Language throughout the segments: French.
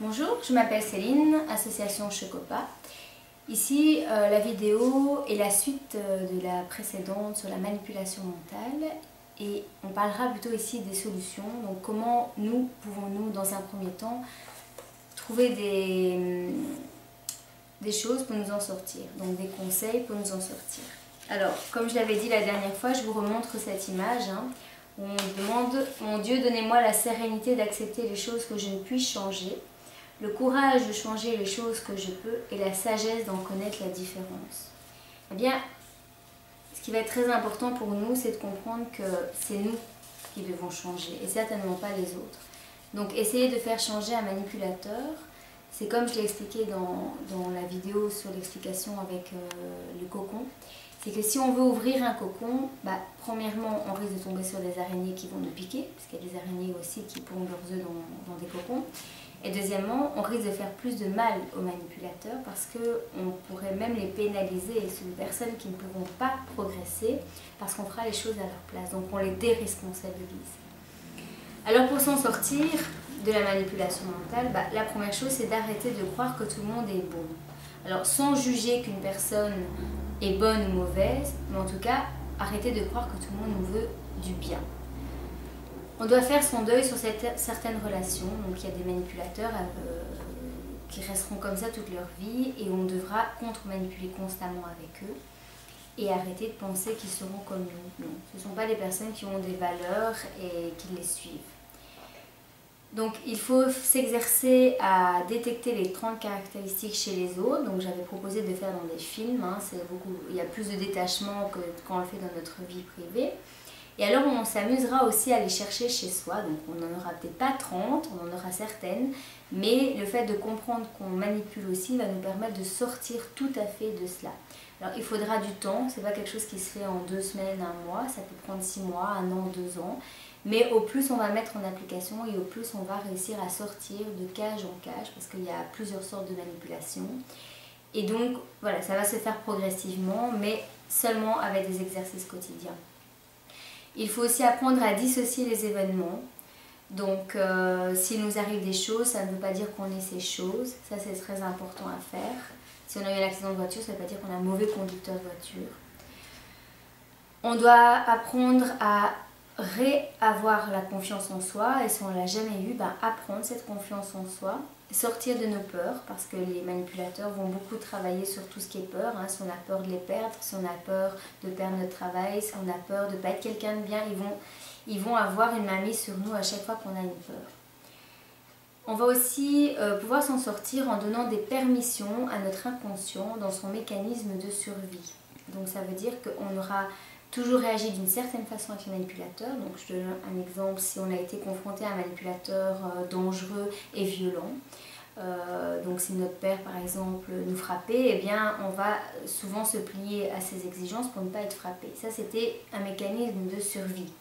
Bonjour, je m'appelle Céline, association Chocopa. Ici, la vidéo est la suite de la précédente sur la manipulation mentale et on parlera plutôt ici des solutions. Donc comment nous pouvons-nous dans un premier temps trouver des choses pour nous en sortir, donc des conseils pour nous en sortir. Alors, comme je l'avais dit la dernière fois, je vous remontre cette image où on demande « Mon Dieu, donnez-moi la sérénité d'accepter les choses que je ne puis changer, le courage de changer les choses que je peux et la sagesse d'en connaître la différence. » Eh bien, ce qui va être très important pour nous, c'est de comprendre que c'est nous qui devons changer et certainement pas les autres. Donc, essayer de faire changer un manipulateur, c'est comme je l'ai expliqué dans la vidéo sur l'explication avec le cocon, c'est que si on veut ouvrir un cocon, premièrement, on risque de tomber sur des araignées qui vont nous piquer, parce qu'il y a des araignées aussi qui pondent leurs œufs dans des cocons. Et deuxièmement, on risque de faire plus de mal aux manipulateurs parce qu'on pourrait même les pénaliser. C'est des personnes qui ne pourront pas progresser parce qu'on fera les choses à leur place. Donc on les déresponsabilise. Alors pour s'en sortir de la manipulation mentale, la première chose c'est d'arrêter de croire que tout le monde est bon. Alors sans juger qu'une personne est bonne ou mauvaise, mais en tout cas arrêter de croire que tout le monde nous veut du bien. On doit faire son deuil sur certaines relations, donc il y a des manipulateurs qui resteront comme ça toute leur vie et on devra contre-manipuler constamment avec eux et arrêter de penser qu'ils seront comme nous. Non, ce ne sont pas des personnes qui ont des valeurs et qui les suivent. Donc il faut s'exercer à détecter les 30 caractéristiques chez les autres, donc j'avais proposé de faire dans des films, il y a plus de détachement que quand on le fait dans notre vie privée. Et alors on s'amusera aussi à les chercher chez soi, donc on n'en aura peut-être pas 30, on en aura certaines, mais le fait de comprendre qu'on manipule aussi va nous permettre de sortir tout à fait de cela. Alors il faudra du temps, c'est pas quelque chose qui se fait en 2 semaines, 1 mois, ça peut prendre 6 mois, 1 an, 2 ans, mais au plus on va mettre en application et au plus on va réussir à sortir de cage en cage, parce qu'il y a plusieurs sortes de manipulation. Et donc voilà, ça va se faire progressivement, mais seulement avec des exercices quotidiens. Il faut aussi apprendre à dissocier les événements. Donc, s'il nous arrive des choses, ça ne veut pas dire qu'on est ces choses. Ça, c'est très important à faire. Si on a eu un accident de voiture, ça ne veut pas dire qu'on est un mauvais conducteur de voiture. On doit apprendre à réavoir la confiance en soi. Et si on ne l'a jamais eu, apprendre cette confiance en soi. Sortir de nos peurs, parce que les manipulateurs vont beaucoup travailler sur tout ce qui est peur. Si on a peur de les perdre, si on a peur de perdre notre travail, si on a peur de ne pas être quelqu'un de bien, ils vont avoir une mainmise sur nous à chaque fois qu'on a une peur. On va aussi pouvoir s'en sortir en donnant des permissions à notre inconscient dans son mécanisme de survie. Donc ça veut dire qu'on aura toujours réagi d'une certaine façon avec le manipulateur. Donc je donne un exemple, si on a été confronté à un manipulateur dangereux et violent, donc si notre père par exemple nous frappait, eh bien on va souvent se plier à ses exigences pour ne pas être frappé. Ça c'était un mécanisme de survie.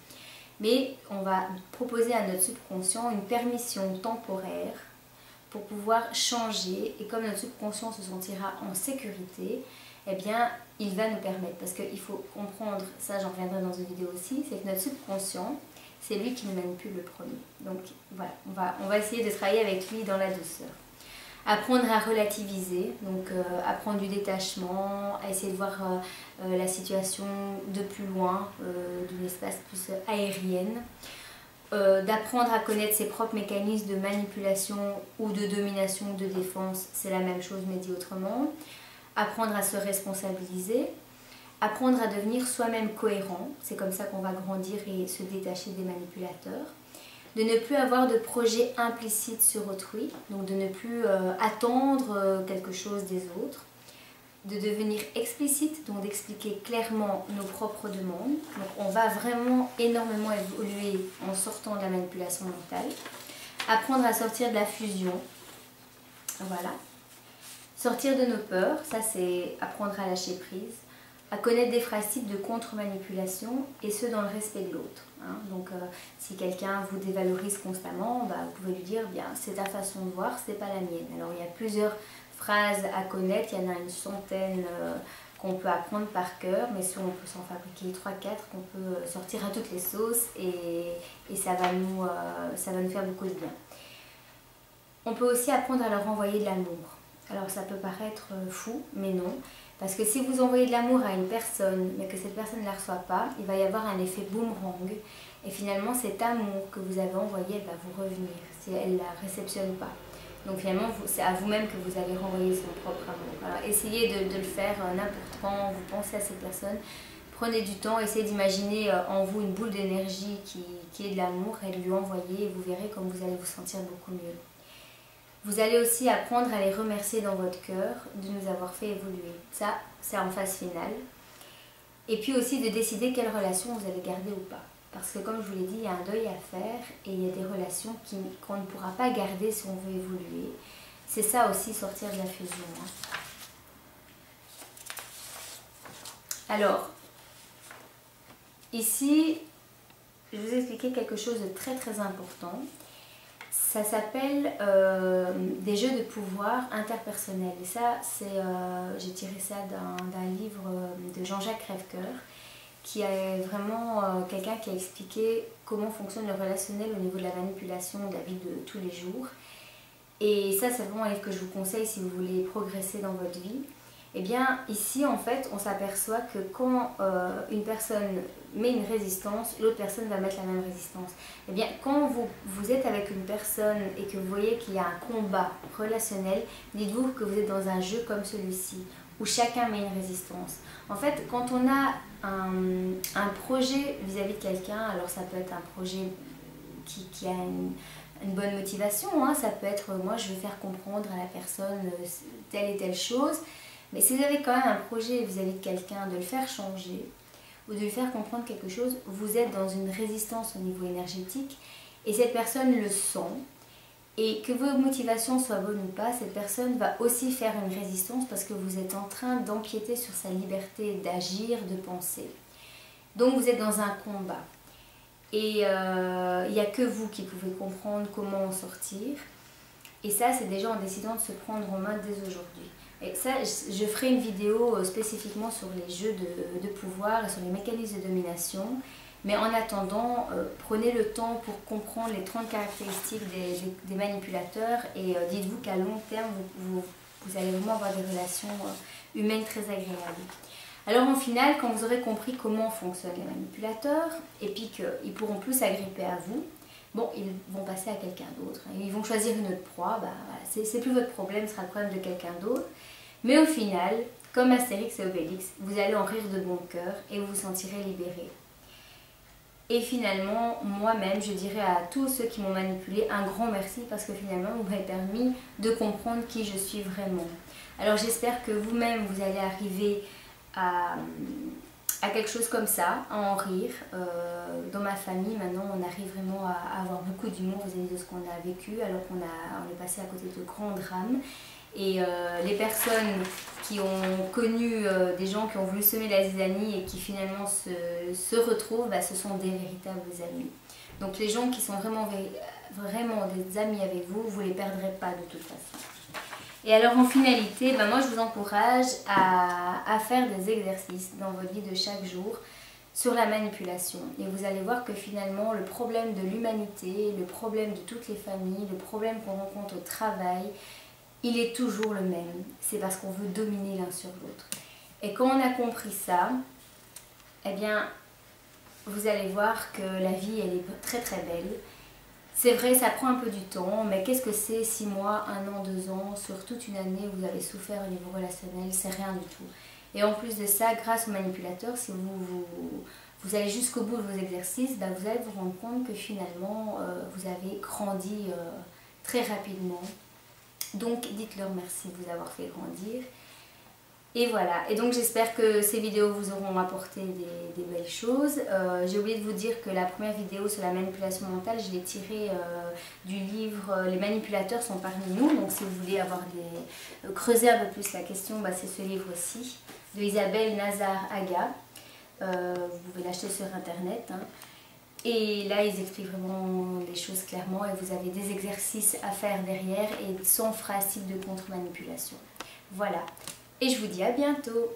Mais on va proposer à notre subconscient une permission temporaire pour pouvoir changer, et comme notre subconscient se sentira en sécurité, eh bien il va nous permettre, parce qu'il faut comprendre, ça j'en reviendrai dans une vidéo aussi, c'est que notre subconscient, c'est lui qui nous manipule le premier. Donc voilà, on va essayer de travailler avec lui dans la douceur. Apprendre à relativiser, donc apprendre du détachement, à essayer de voir la situation de plus loin, d'une espace plus aérienne. D'apprendre à connaître ses propres mécanismes de manipulation ou de domination ou de défense, c'est la même chose mais dit autrement. Apprendre à se responsabiliser, apprendre à devenir soi-même cohérent, c'est comme ça qu'on va grandir et se détacher des manipulateurs. De ne plus avoir de projet implicite sur autrui, donc de ne plus attendre quelque chose des autres. De devenir explicite, donc d'expliquer clairement nos propres demandes. Donc on va vraiment énormément évoluer en sortant de la manipulation mentale. Apprendre à sortir de la fusion, voilà. Sortir de nos peurs, ça c'est apprendre à lâcher prise, à connaître des phrases types de contre-manipulation et ce dans le respect de l'autre. Donc si quelqu'un vous dévalorise constamment, vous pouvez lui dire bien c'est ta façon de voir, c'est pas la mienne. Alors il y a plusieurs phrases à connaître, il y en a une centaine qu'on peut apprendre par cœur, mais on peut s'en fabriquer 3-4 qu'on peut sortir à toutes les sauces et ça va nous faire beaucoup de bien. On peut aussi apprendre à leur envoyer de l'amour. Alors ça peut paraître fou, mais non. Parce que si vous envoyez de l'amour à une personne, mais que cette personne ne la reçoit pas, il va y avoir un effet boomerang. Et finalement, cet amour que vous avez envoyé, elle va vous revenir si elle ne la réceptionne pas. Donc finalement, c'est à vous-même que vous allez renvoyer son propre amour. Alors essayez de le faire n'importe quand vous pensez à cette personne. Prenez du temps, essayez d'imaginer en vous une boule d'énergie qui est de l'amour et de lui envoyer et vous verrez comme vous allez vous sentir beaucoup mieux. Vous allez aussi apprendre à les remercier dans votre cœur de nous avoir fait évoluer. Ça, c'est en phase finale. Et puis aussi de décider quelle relation vous allez garder ou pas. Parce que comme je vous l'ai dit, il y a un deuil à faire et il y a des relations qu'on ne pourra pas garder si on veut évoluer. C'est ça aussi, sortir de la fusion. Alors, ici, je vais vous expliquer quelque chose de très très important. Ça s'appelle des jeux de pouvoir interpersonnels. Et ça, j'ai tiré ça d'un livre de Jean-Jacques Crèvecoeur, qui est vraiment quelqu'un qui a expliqué comment fonctionne le relationnel au niveau de la manipulation de la vie de tous les jours. Et ça, c'est vraiment un livre que je vous conseille si vous voulez progresser dans votre vie. Et bien, ici, en fait, on s'aperçoit que quand une personne met une résistance, l'autre personne va mettre la même résistance. Et bien, quand vous êtes avec une personne et que vous voyez qu'il y a un combat relationnel, dites-vous que vous êtes dans un jeu comme celui-ci, où chacun met une résistance. En fait, quand on a un projet vis-à-vis de quelqu'un, alors ça peut être un projet qui a une bonne motivation, hein, ça peut être moi je veux faire comprendre à la personne telle et telle chose, mais si vous avez quand même un projet vis-à-vis de quelqu'un, de le faire changer ou de lui faire comprendre quelque chose, vous êtes dans une résistance au niveau énergétique et cette personne le sent. Et que vos motivations soient bonnes ou pas, cette personne va aussi faire une résistance parce que vous êtes en train d'empiéter sur sa liberté d'agir, de penser. Donc vous êtes dans un combat. Et il n'y a que vous qui pouvez comprendre comment en sortir. Et ça, c'est déjà en décidant de se prendre en main dès aujourd'hui. Et ça, je ferai une vidéo spécifiquement sur les jeux de pouvoir et sur les mécanismes de domination. Mais en attendant, prenez le temps pour comprendre les 30 caractéristiques des manipulateurs et dites-vous qu'à long terme, vous allez vraiment avoir des relations humaines très agréables. Alors en final, quand vous aurez compris comment fonctionnent les manipulateurs et puis qu'ils pourront plus s'agripper à vous, bon, ils vont passer à quelqu'un d'autre. Ils vont choisir une autre proie, bah, voilà, c'est plus votre problème, ce sera le problème de quelqu'un d'autre. Mais au final, comme Astérix et Obélix, vous allez en rire de bon cœur et vous vous sentirez libéré. Et finalement, moi-même, je dirais à tous ceux qui m'ont manipulé un grand merci parce que finalement, vous m'avez permis de comprendre qui je suis vraiment. Alors j'espère que vous-même, vous allez arriver à quelque chose comme ça, à en rire. Dans ma famille, maintenant, on arrive vraiment à avoir beaucoup d'humour vis-à-vis de ce qu'on a vécu alors qu'on est passé à côté de grands drames. Et les personnes qui ont connu des gens qui ont voulu semer la zizanie et qui finalement se retrouvent, bah, ce sont des véritables amis. Donc les gens qui sont vraiment des amis avec vous, vous ne les perdrez pas de toute façon. Et alors en finalité, bah, moi je vous encourage à faire des exercices dans votre vie de chaque jour sur la manipulation. Et vous allez voir que finalement le problème de l'humanité, le problème de toutes les familles, le problème qu'on rencontre au travail, il est toujours le même. C'est parce qu'on veut dominer l'un sur l'autre. Et quand on a compris ça, eh bien, vous allez voir que la vie, elle est très très belle. C'est vrai, ça prend un peu du temps, mais qu'est-ce que c'est 6 mois, 1 an, 2 ans, sur toute une année où vous avez souffert au niveau relationnel, c'est rien du tout. Et en plus de ça, grâce aux manipulateurs, si vous allez jusqu'au bout de vos exercices, bah, vous allez vous rendre compte que finalement, vous avez grandi très rapidement. Donc dites-leur merci de vous avoir fait grandir. Et voilà, et donc j'espère que ces vidéos vous auront apporté des belles choses. J'ai oublié de vous dire que la première vidéo sur la manipulation mentale, je l'ai tirée du livre Les manipulateurs sont parmi nous. Donc si vous voulez creuser un peu plus la question, bah, c'est ce livre-ci de Isabelle Nazar-Aga. Vous pouvez l'acheter sur internet. Hein. Et là, ils expliquent vraiment les choses clairement et vous avez des exercices à faire derrière et 100 phrases type de contre-manipulation. Voilà. Et je vous dis à bientôt.